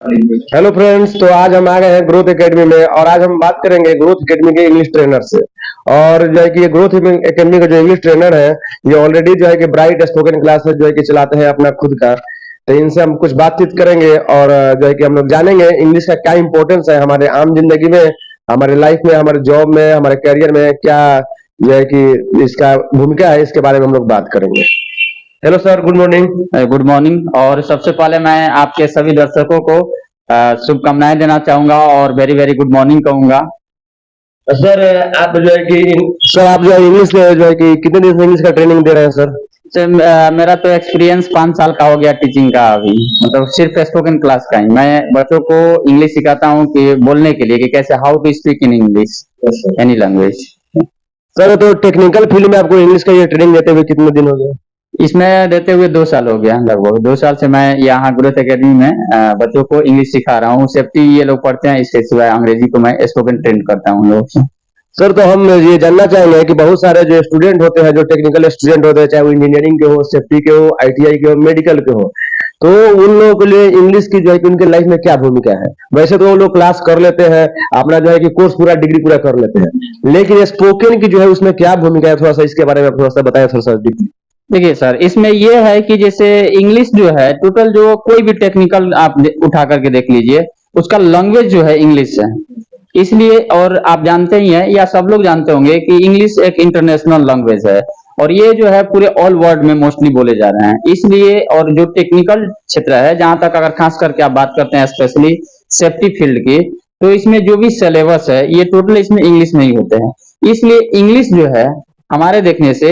Hello friends, तो आज हम आ गए हैं ग्रोथ एकेडमी में और आज हम बात करेंगे ग्रोथ एकेडमी के इंग्लिश ट्रेनर से। और जो है कि ये ग्रोथ एकेडमी का जो इंग्लिश ट्रेनर है, ये ऑलरेडी जो है कि ब्राइट स्पोकन क्लासेस जो है कि चलाते हैं अपना खुद का। तो इनसे हम कुछ बातचीत करेंगे और जो है कि हम लोग जानेंगे इंग्लिश का क्या इंपॉर्टेंस है हमारे आम जिंदगी में, हमारे लाइफ में, हमारे जॉब में, हमारे करियर में क्या जो है कि इसका भूमिका है, इसके बारे में हम लोग बात करेंगे। Hello sir, good morning. Good morning. और सबसे पहले मैं आपके सभी दर्शकों को शुभकामनाएं देना चाहूंगा और वेरी वेरी गुड मॉर्निंग कहूंगा। सर आप जो है कि सर आप जो है इंग्लिश जो है कि कितने दिन से इंग्लिश का ट्रेनिंग दे रहे हैं सर? मेरा तो एक्सपीरियंस 5 साल का हो गया टीचिंग का। अभी मतलब सिर्फ स्पोकन क्लास का ही मैं बच्चों को इंग्लिश सिखाता हूँ कि बोलने के लिए कि कैसे how to speak in English any language. Sir तो टेक्निकल फील्ड में आपको इंग्लिश का ये ट्रेनिंग देते हुए कितने दिन हो गए? इसमें देते हुए 2 साल हो गया। लगभग 2 साल से मैं यहाँ ग्रोथ एकेडमी में बच्चों को इंग्लिश सिखा रहा हूँ। सेफ्टी ये लोग पढ़ते हैं, इसके सिवाय अंग्रेजी को मैं स्पोकन ट्रेन करता हूँ लोग से। सर तो हम ये जानना चाहेंगे कि बहुत सारे जो स्टूडेंट होते हैं, जो टेक्निकल स्टूडेंट होते हैं, चाहे वो इंजीनियरिंग के हो, सेफ्टी के हो, आईटीआई के हो, मेडिकल के हो, तो उन लोगों के लिए इंग्लिश की जो है कि उनके लाइफ में क्या भूमिका है? वैसे तो वो लोग क्लास कर लेते हैं, अपना जो है कि कोर्स पूरा डिग्री पूरा कर लेते हैं, लेकिन स्पोकन की जो है उसमें क्या भूमिका है, थोड़ा सा इसके बारे में थोड़ा सा बताएं, थोड़ा सा डीपली। देखिए सर, इसमें ये है कि जैसे इंग्लिश जो है टोटल जो कोई भी टेक्निकल आप उठा करके देख लीजिए, उसका लैंग्वेज जो है इंग्लिश है। इसलिए और आप जानते ही हैं या सब लोग जानते होंगे कि इंग्लिश एक इंटरनेशनल लैंग्वेज है और ये जो है पूरे ऑल वर्ल्ड में मोस्टली बोले जा रहे हैं। इसलिए और जो टेक्निकल क्षेत्र है, जहां तक अगर खास करके आप बात करते हैं स्पेशली सेफ्टी फील्ड की, तो इसमें जो भी सिलेबस है ये टोटल इसमें इंग्लिश में ही होते हैं। इसलिए इंग्लिश जो है हमारे देखने से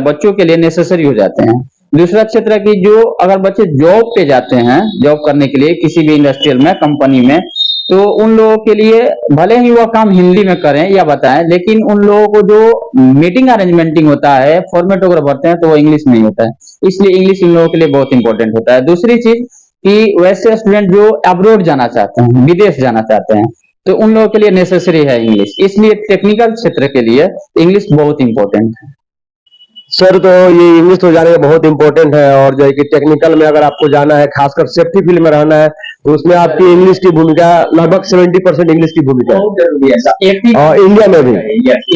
बच्चों के लिए नेसेसरी हो जाते हैं। दूसरा क्षेत्र की जो अगर बच्चे जॉब पे जाते हैं, जॉब करने के लिए किसी भी इंडस्ट्रियल में, कंपनी में, तो उन लोगों के लिए भले ही वह काम हिंदी में करें या बताएं, लेकिन उन लोगों को जो मीटिंग अरेंजमेंटिंग होता है, फॉर्मेट वगैरह भरते हैं, तो वो इंग्लिश में ही होता है। इसलिए इंग्लिश इन लोगों के लिए बहुत इंपॉर्टेंट होता है। दूसरी चीज कि वैसे स्टूडेंट जो अब्रोड जाना चाहते हैं, विदेश जाना चाहते हैं, तो उन लोगों के लिए नेसेसरी है इंग्लिश। इसलिए टेक्निकल क्षेत्र के लिए इंग्लिश बहुत इंपॉर्टेंट है। सर तो ये इंग्लिश तो जाने बहुत इंपॉर्टेंट है और जो है कि टेक्निकल में अगर आपको जाना है, खासकर सेफ्टी फील्ड में रहना है, तो उसमें आपकी इंग्लिश की भूमिका लगभग 70% इंग्लिश की भूमिका है। और इंडिया में भी,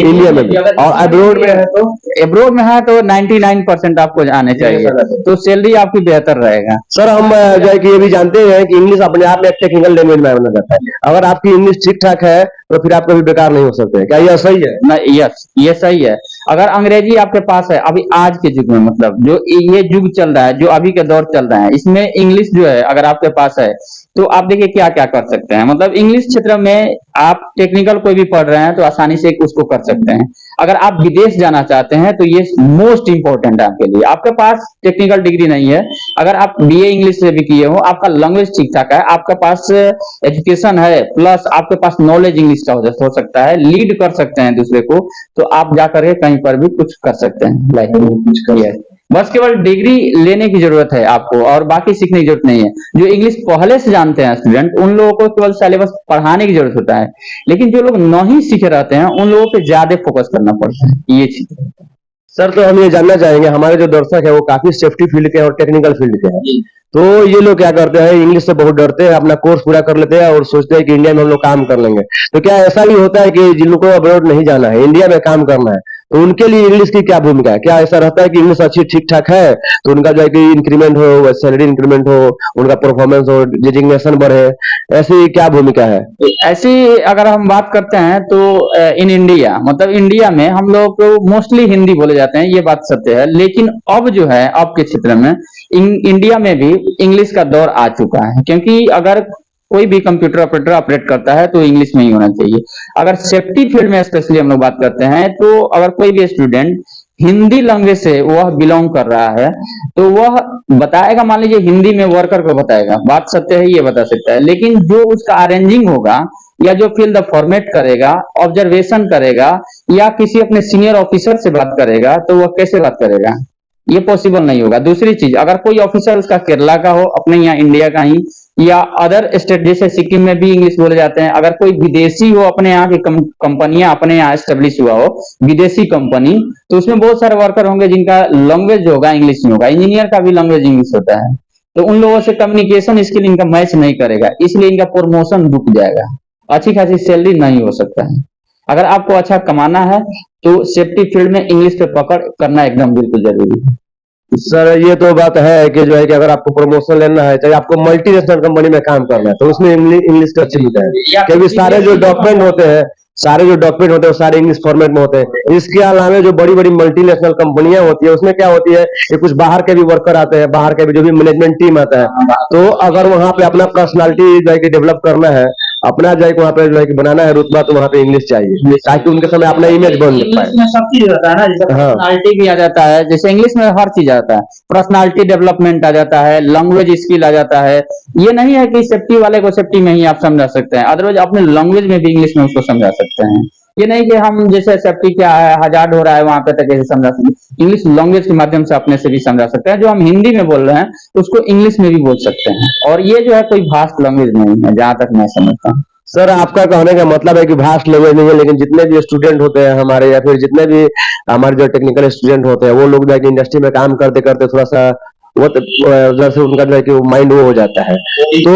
इंडिया में भी और अब्रोड में है तो, एब्रोड में है तो 99% आपको आने चाहिए, तो सैलरी आपकी बेहतर रहेगा। सर हम जो है कि ये भी जानते हैं कि इंग्लिश अपने आप में एक टेक्निकल लैंग्वेज में माना जाता है। अगर आपकी इंग्लिश ठीक ठाक है तो फिर आप कभी बेकार नहीं हो सकते, क्या यह सही है? यस, ये सही है। अगर अंग्रेजी आपके पास है अभी आज के युग में, मतलब जो ये युग चल रहा है, जो अभी के दौर चल रहा है, इसमें इंग्लिश जो है अगर आपके पास है तो आप देखिए क्या क्या कर सकते हैं। मतलब इंग्लिश क्षेत्र में आप टेक्निकल कोई भी पढ़ रहे हैं तो आसानी से उसको कर सकते हैं। अगर आप विदेश जाना चाहते हैं तो ये मोस्ट इंपॉर्टेंट है आपके लिए। आपके पास टेक्निकल डिग्री नहीं है, अगर आप बीए इंग्लिश से भी किए हो, आपका लैंग्वेज ठीक ठाक है, आपके पास एजुकेशन है, प्लस आपके पास नॉलेज इंग्लिश का हो सकता है, लीड कर सकते हैं दूसरे को, तो आप जाकर के कहीं पर भी कुछ कर सकते हैं लाइफ में, कुछ करिए। बस केवल डिग्री लेने की जरूरत है आपको और बाकी सीखने की जरूरत नहीं है। जो इंग्लिश पहले से जानते हैं स्टूडेंट, उन लोगों को केवल सिलेबस पढ़ाने की जरूरत होता है, लेकिन जो लोग नहीं सीखे रहते हैं उन लोगों पे ज्यादा फोकस करना पड़ता है। ये चीज सर तो हम ये जानना चाहेंगे, हमारे जो दर्शक है वो काफी सेफ्टी फील्ड के और टेक्निकल फील्ड के हैं, तो ये लोग क्या करते हैं, इंग्लिश से बहुत डरते हैं, अपना कोर्स पूरा कर लेते हैं और सोचते हैं कि इंडिया में हम लोग काम कर लेंगे। तो क्या ऐसा भी होता है कि जिन लोगों को अब्रॉड नहीं जाना है, इंडिया में काम करना है, तो उनके लिए इंग्लिश की क्या भूमिका है? क्या ऐसा रहता है कि इंग्लिश अच्छी ठीक ठाक है तो उनका जो है कि इंक्रीमेंट हो, सैलरी इंक्रीमेंट हो, उनका परफॉर्मेंस हो, डिजिग्नेशन बढ़े, ऐसी क्या भूमिका है? ऐसी अगर हम बात करते हैं तो इन इंडिया, मतलब इंडिया में हम लोग मोस्टली हिंदी बोले जाते हैं, ये बात सत्य है। लेकिन अब जो है अब के क्षेत्र में इंडिया में भी इंग्लिश का दौर आ चुका है, क्योंकि अगर कोई भी कंप्यूटर ऑपरेटर ऑपरेट करता है तो इंग्लिश में ही होना चाहिए। अगर सेफ्टी फील्ड में स्पेशली हम लोग बात करते हैं, तो अगर कोई भी स्टूडेंट हिंदी लैंग्वेज से वह बिलोंग कर रहा है तो वह बताएगा, मान लीजिए हिंदी में वर्कर को बताएगा, बात सत्य है, ये बता सकता है। लेकिन जो उसका अरेंजिंग होगा या जो फिल द फॉर्मेट करेगा, ऑब्जर्वेशन करेगा या किसी अपने सीनियर ऑफिसर से बात करेगा, तो वह कैसे बात करेगा? ये पॉसिबल नहीं होगा। दूसरी चीज, अगर कोई ऑफिसर उसका केरला का हो, अपने यहाँ इंडिया का ही, या अदर स्टेट जैसे सिक्किम में भी इंग्लिश बोले जाते हैं, अगर कोई विदेशी हो, अपने यहाँ की कंपनियां अपने यहाँ एस्टेब्लिश हुआ हो, विदेशी कंपनी, तो उसमें बहुत सारे वर्कर होंगे जिनका लैंग्वेज होगा इंग्लिश में होगा। इंजीनियर का भी लैंग्वेज इंग्लिश होता है। तो उन लोगों से कम्युनिकेशन स्किल इनका मैच नहीं करेगा, इसलिए इनका प्रमोशन रुक जाएगा, अच्छी खासी सैलरी नहीं हो सकता है। अगर आपको अच्छा कमाना है तो सेफ्टी फील्ड में इंग्लिश पे पकड़ करना एकदम बिल्कुल जरूरी है। सर ये तो बात है कि जो है कि अगर आपको प्रमोशन लेना है, चाहे आपको मल्टीनेशनल कंपनी में काम करना है, तो उसमें इंग्लिश का चाहिए है, क्योंकि सारे जो डॉक्यूमेंट होते हैं वो सारे इंग्लिश फॉर्मेट में होते हैं। इसके अलावा जो बड़ी बड़ी मल्टीनेशनल कंपनियां होती है, उसमें क्या होती है कि कुछ बाहर के भी वर्कर आते हैं, बाहर के भी जो भी मैनेजमेंट टीम आता है, तो अगर वहां पे अपना पर्सनालिटी जो है कि डेवलप करना है, अपना जो है कि वहाँ पे जो है कि बनाना है रुतबा, तो वहाँ पे इंग्लिश चाहिए, ताकि उनके समय अपना इमेज बन इंग्लिश पाए। में सब चीज होता है ना, जैसे हाँ पर्सनालिटी भी आ जाता है, जैसे इंग्लिश में हर चीज आता है, पर्सनालिटी डेवलपमेंट आ जाता है, लैंग्वेज स्किल आ जाता है। ये नहीं है कि सेफ्टी वाले को सेफ्टी में ही आप समझा सकते हैं, अदरवाइज अपने लैंग्वेज में भी इंग्लिश में उसको समझा सकते हैं। ये नहीं कि हम जैसे सेफ्टी क्या है, हजार्ड हो रहा है वहां पे तक कैसे समझा सकते, इंग्लिश लैंग्वेज के माध्यम से अपने से भी समझा सकते हैं। जो हम हिंदी में बोल रहे हैं उसको इंग्लिश में भी बोल सकते हैं, और ये जो है कोई भास्ट लैंग्वेज नहीं है जहां तक मैं समझता हूँ। सर, आपका कहने का मतलब है कि भास्ट लैंग्वेज नहीं है, लेकिन जितने भी स्टूडेंट होते हैं हमारे, या फिर जितने भी हमारे जो टेक्निकल स्टूडेंट होते हैं, वो लोग जाके इंडस्ट्री में काम करते करते थोड़ा सा वो जैसे उनका जो है कि माइंड वो हो जाता है। तो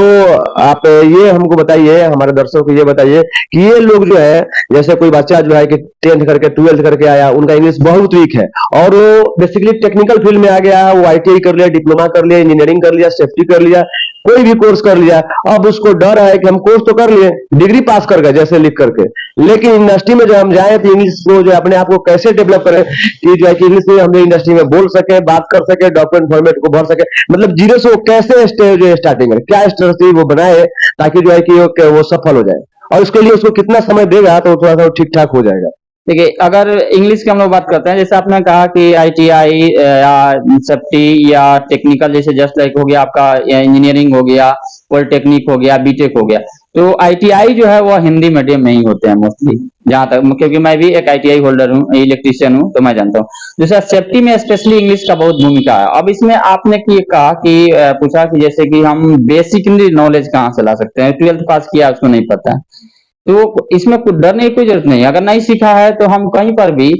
आप ये हमको बताइए, हमारे दर्शकों को ये बताइए कि ये लोग जो है, जैसे कोई बच्चा जो है कि 10th करके 12th करके आया, उनका इंग्लिश बहुत वीक है, और वो बेसिकली टेक्निकल फील्ड में आ गया, वो आईटीआई कर लिया, डिप्लोमा कर लिया, इंजीनियरिंग कर लिया, सेफ्टी कर लिया, कोई भी कोर्स कर लिया। अब उसको डर है कि हम कोर्स तो कर लिए, डिग्री पास कर गए जैसे लिख करके, लेकिन इंडस्ट्री में जब हम जाए तो इंग्लिश को जो है अपने आप को कैसे डेवलप करें कि जो है कि इंग्लिश में हम इंडस्ट्री में बोल सके, बात कर सके, डॉक्यूमेंट फॉर्मेट को भर सके, मतलब जीरो से वो कैसे स्टार्टिंग करें, क्या स्ट्रेटजी वो बनाए ताकि जो है कि वो सफल हो जाए, और उसके लिए उसको कितना समय देगा तो थोड़ा सा ठीक ठाक हो जाएगा। देखिए, अगर इंग्लिश की हम लोग बात करते हैं, जैसे आपने कहा कि आईटीआई या सेफ्टी या टेक्निकल, जैसे जस्ट लाइक हो गया आपका इंजीनियरिंग हो गया, पॉलिटेक्निक हो गया, बीटेक हो गया, तो आईटीआई जो है वो हिंदी मीडियम में ही होते हैं मोस्टली, जहां तक, क्योंकि मैं भी एक आईटीआई होल्डर हूँ, इलेक्ट्रीशियन हूँ, तो मैं जानता हूँ। जैसे सेफ्टी में स्पेशली इंग्लिश का बहुत भूमिका है। अब इसमें आपने कहा कि पूछा कि जैसे कि हम बेसिकली नॉलेज कहाँ से ला सकते हैं, 12th पास किया उसको नहीं पता है, तो इसमें कुछ डरने की कोई जरूरत नहीं है। अगर नहीं सीखा है तो हम कहीं पर भी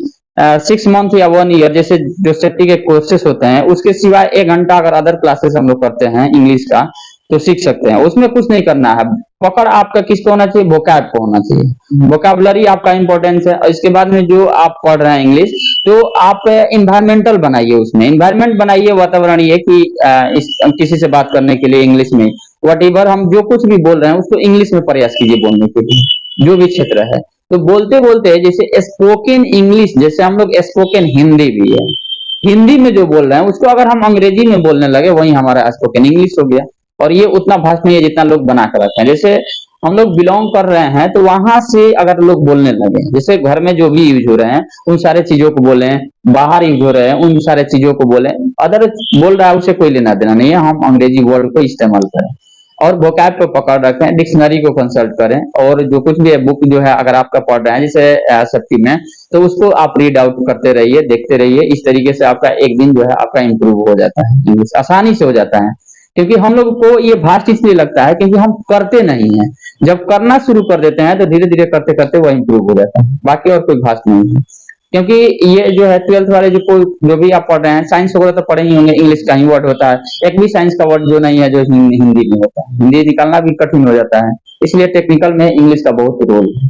6 मंथ या 1 ईयर जैसे जो सेफ्टी के कोर्सेस होते हैं, उसके सिवाय 1 घंटा अगर अदर क्लासेस हम लोग करते हैं इंग्लिश का, तो सीख सकते हैं। उसमें कुछ नहीं करना है, पकड़ आपका किस पे होना चाहिए, वोकैब पे होना चाहिए, वोकैबुलरी आपका इंपॉर्टेंस है। और इसके बाद में जो आप पढ़ रहे हैं इंग्लिश, तो आप इन्वायरमेंटल बनाइए, उसमें इन्वायरमेंट बनाइए, वातावरण ये कि किसी से बात करने के लिए इंग्लिश में, वट हम जो कुछ भी बोल रहे हैं उसको इंग्लिश में प्रयास कीजिए बोलने के लिए, जो भी क्षेत्र है। तो बोलते बोलते जैसे स्पोकन इंग्लिश, जैसे हम लोग स्पोकन हिंदी भी है, हिंदी में जो बोल रहे हैं उसको अगर हम अंग्रेजी में बोलने लगे, वही हमारा स्पोकन इंग्लिश हो गया। और ये उतना भाषा नहीं है जितना लोग बना कर रखते हैं। जैसे हम लोग बिलोंग कर रहे हैं, तो वहां से अगर लोग बोलने लगे, जैसे घर में जो भी यूज हो रहे हैं उन सारे चीजों को बोले, बाहर यूज हो रहे हैं उन सारे चीजों को बोले, अदर बोल रहा है उसे कोई लेना देना नहीं है, हम अंग्रेजी वर्ड को इस्तेमाल करें और वोकैब पे पकड़ रखें, डिक्शनरी को कंसल्ट करें, और जो कुछ भी बुक जो है अगर आपका पढ़ रहे हैं जैसे सेफ्टी में, तो उसको आप रीड आउट करते रहिए, देखते रहिए। इस तरीके से आपका एक दिन जो है आपका इंप्रूव हो जाता है, इंग्लिश आसानी से हो जाता है। क्योंकि हम लोग को ये भास्ट इसलिए लगता है क्योंकि हम करते नहीं है, जब करना शुरू कर देते हैं तो धीरे धीरे करते करते वो इंप्रूव हो जाता है, बाकी और कोई भास्ट नहीं है। क्योंकि ये जो है 12th वाले जो भी आप पढ़ रहे हैं, साइंस वगैरह तो पढ़े ही होंगे, इंग्लिश का ही वर्ड होता है, एक भी साइंस का वर्ड जो नहीं है जो हिंदी में होता है, हिंदी निकालना भी कठिन हो जाता है। इसलिए टेक्निकल में इंग्लिश का बहुत रोल है,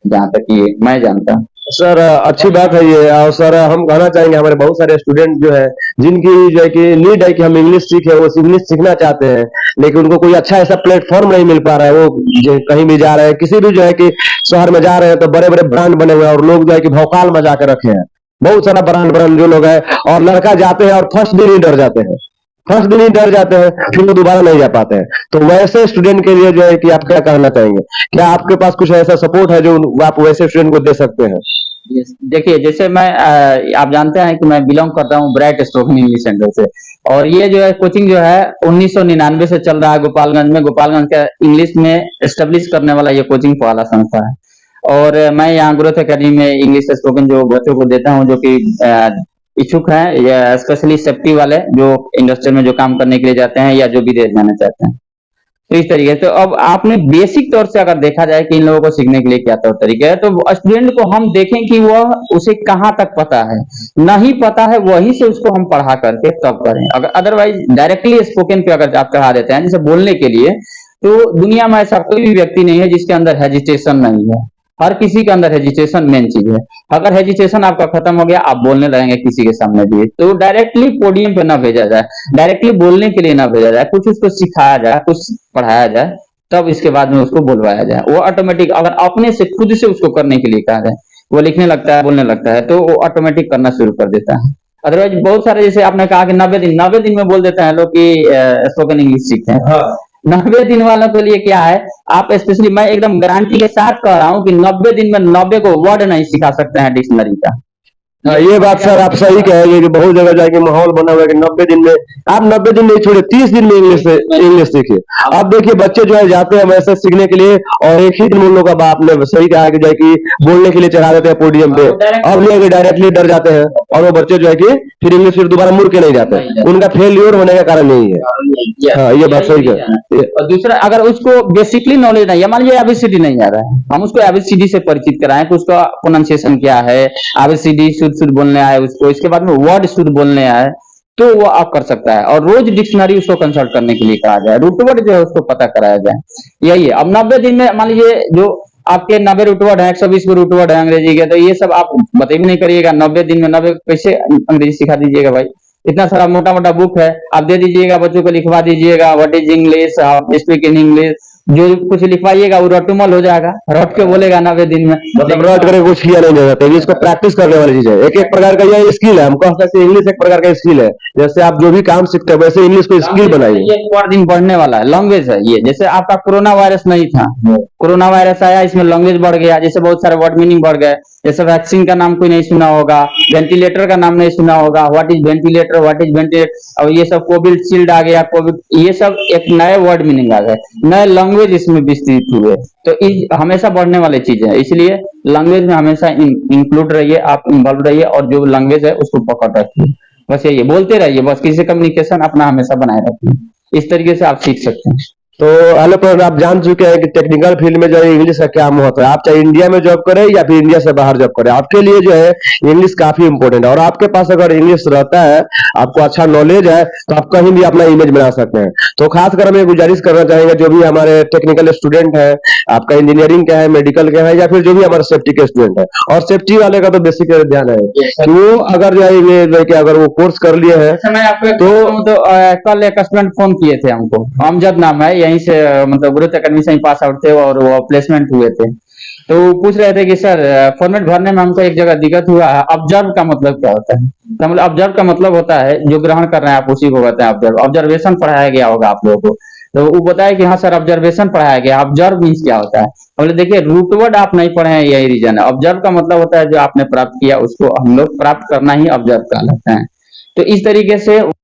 जहां तक ये मैं जानता हूँ। सर अच्छी बात है ये, और सर हम कहना चाहेंगे हमारे बहुत सारे स्टूडेंट जो है, जिनकी जो है कि नीड है कि हम इंग्लिश सीखे, वो इंग्लिश सीखना चाहते हैं, लेकिन उनको कोई अच्छा ऐसा प्लेटफॉर्म नहीं मिल पा रहा है। वो कहीं भी जा रहे हैं, किसी भी जो है कि शहर में जा रहे हैं, तो बड़े बड़े ब्रांड बने हुए हैं और लोग जो है कि भौकाल मचा के रखे हैं, बहुत सारा ब्रांड ब्रांड जो लोग है, और लड़का जाते हैं और फर्स्ट दिन ही डर जाते हैं, फर्स्ट दिन ही डर जाते हैं, फिर वो दोबारा नहीं जा पाते हैं। तो वैसे स्टूडेंट के लिए जो है कि आप क्या कहना चाहेंगे, क्या आपके पास कुछ ऐसा सपोर्ट है जो आप वैसे स्टूडेंट को दे सकते हैं? देखिए, जैसे मैं आप जानते हैं कि मैं बिलोंग करता हूँ ब्राइट स्पोकन इंग्लिश सेंटर से, और ये जो है कोचिंग जो है 1999 से चल रहा है गोपालगंज में। गोपालगंज का इंग्लिश में एस्टेब्लिश करने वाला ये कोचिंग वाला संस्था है, और मैं यहाँ ग्रोथ एकेडमी में इंग्लिश स्पोकन जो बच्चों को देता हूँ, जो कि इच्छुक हैं, या स्पेशली सेफ्टी वाले जो इंडस्ट्री में जो काम करने के लिए जाते हैं या जो विदेश जाना चाहते हैं। तो इस तरीके से तो अब आपने बेसिक तौर से अगर देखा जाए कि इन लोगों को सीखने के लिए क्या तौर तरीके है, तो स्टूडेंट को हम देखें कि वह उसे कहाँ तक पता है, नहीं पता है वहीं से उसको हम पढ़ा करके तब करें। अगर अदरवाइज डायरेक्टली स्पोकन पे अगर आप चढ़ा देते हैं जैसे बोलने के लिए, तो दुनिया में ऐसा कोई भी व्यक्ति नहीं है जिसके अंदर हेजिटेशन नहीं है। हर किसी के अंदर हेजिटेशन मेन चीज है। अगर हेजिटेशन आपका खत्म हो गया, आप बोलने लगेंगे किसी के सामने भी, तो डायरेक्टली पोडियम पे ना भेजा जाए, डायरेक्टली बोलने के लिए ना भेजा जाए, कुछ उसको सिखाया जाए, कुछ पढ़ाया जाए, तब इसके बाद में उसको बुलवाया जाए। वो ऑटोमेटिक अगर अपने से खुद से उसको करने के लिए कहा जाए, वो लिखने लगता है, बोलने लगता है, तो वो ऑटोमेटिक करना शुरू कर देता है। अदरवाइज बहुत सारे जैसे आपने कहा कि 90 दिन में बोल देते हैं लोग कि स्पोकन इंग्लिश सीखते हैं। हाँ। 90 दिन वालों के लिए क्या है, आप स्पेशली मैं एकदम गारंटी के साथ कह रहा हूँ कि 90 दिन में 90 को वर्ड नहीं सिखा सकते हैं डिक्शनरी का। हाँ, ये बात सर आप सही कहेंगे कि बहुत जगह जाके माहौल बना हुआ है कि 90 दिन में, आप 90 दिन नहीं छोड़े 30 दिन में इंग्लिश सीखिए। अब देखिए बच्चे जो है जाते हैं वैसे सीखने के लिए, और एक ही दिन उन लोगों का बाप ने सही कहा कि जो है कि बोलने के लिए चढ़ा देते हैं पोडियम पे, अब लोग डायरेक्टली डर जाते हैं, और वो बच्चे जो है कि फिर इंग्लिश फिर दोबारा मुड़ के नहीं जाते, उनका फेलियर होने का कारण यही है। हाँ, ये बात सही है। और दूसरा, अगर उसको बेसिकली नॉलेज नहीं है, मान लीजिए एबीसीडी नहीं आ रहा है, हम उसको एबीसीडी से परिचित कराएं कि उसका प्रोनाउंसिएशन क्या है, एबीसीडी शुद्ध बोलने आए उसको, इसके बाद में वर्ड शुद्ध बोलने आए, तो वो आप कर सकता है। और रोज डिक्शनरी उसको कंसल्ट करने के लिए कहा जाए, रूट वर्ड जो है उसको पता कराया जाए। यही है। अब 90 दिन में मान लीजिए जो आपके 90 रूट वर्ड है, 120 को रूट वर्ड है अंग्रेजी के, तो ये सब आप बता भी नहीं करिएगा। 90 दिन में 90 कैसे अंग्रेजी सिखा दीजिएगा भाई? इतना सारा मोटा मोटा बुक है, आप दे दीजिएगा बच्चों को, लिखवा दीजिएगा what is English, speak in English, जो कुछ लिखवाइएगा वो रटुमल हो जाएगा, रट के बोलेगा 90 दिन में। मतलब रट करके कुछ किया नहीं जा सकता, इसको प्रैक्टिस करने वाली चीज है। एक एक प्रकार का ये स्किल है, हम कह सकते हैं इंग्लिश एक प्रकार का स्किल है। जैसे आप जो भी काम सीखते हैं वैसे इंग्लिश को स्किल बनाइए। ये पर दिन बढ़ने वाला है, लैंग्वेज है ये। जैसे आपका कोरोना वायरस नहीं था, कोरोना वायरस आया, इसमें लैंग्वेज बढ़ गया, जैसे बहुत सारे वर्ड मीनिंग बढ़ गए। जैसे वैक्सीन का नाम कोई नहीं सुना होगा, वेंटिलेटर का नाम नहीं सुना होगा, what is ventilator, what is ventilator, और ये सब कोविशील्ड आ गया, कोविड, ये सब एक नए वर्ड मीनिंग आ गए, नए लैंग्वेज इसमें विस्तृत हुए। तो हमेशा बढ़ने वाली चीज है, इसलिए लैंग्वेज में हमेशा इंक्लूड रहिए, आप इन्वॉल्व रहिए, और जो लैंग्वेज है उसको पकड़ रखिए। बस यही बोलते रहिए, बस किसी से कम्युनिकेशन अपना हमेशा बनाए रखिए। इस तरीके से आप सीख सकते हैं। तो हेलो पर आप जान चुके हैं कि टेक्निकल फील्ड में जो है इंग्लिश का क्या महत्व है। आप चाहे इंडिया में जॉब करें या फिर इंडिया से बाहर जॉब करें, आपके लिए जो है इंग्लिश काफी इंपॉर्टेंट है। और आपके पास अगर इंग्लिश रहता है, आपको अच्छा नॉलेज है, तो आप कहीं भी अपना इमेज बना सकते हैं। तो खासकर हम ये गुजारिश करना चाहेंगे जो भी हमारे टेक्निकल स्टूडेंट है, आपका इंजीनियरिंग का है, मेडिकल का है, या फिर जो भी हमारे सेफ्टी के स्टूडेंट है, और सेफ्टी वाले का तो बेसिक ध्यान है कि वो अगर जो है कि अगर वो कोर्स कर लिए हैं तो कल एक स्टूडेंट फोन किए थे हमको, अमजद नाम है, यहीं से मतलब ग्रोथ एकेडमी से ही पास आउट थे और वो प्लेसमेंट हुए थे। तो पूछ रहे थे कि सर फॉर्मेट भरने में हमको एक जगह दिक्कत हुआ है, ऑब्जर्व का मतलब क्या होता है? तो मतलब ऑब्जर्व का मतलब होता है जो ग्रहण कर रहे हैं आप उसी को कहते हैं ऑब्जर्व। ऑब्जर्वेशन पढ़ाया गया होगा आप लोगों को, तो वो बताया कि हाँ सर ऑब्जर्वेशन पढ़ाया गया। ऑब्जर्व मीन्स क्या होता है? बोले देखिए रूट वर्ड आप नहीं पढ़े हैं, यही रीजन है। ऑब्जर्व का मतलब होता है जो आपने प्राप्त किया उसको हम लोग प्राप्त करना ही ऑब्जर्व कहलाते हैं। तो इस तरीके से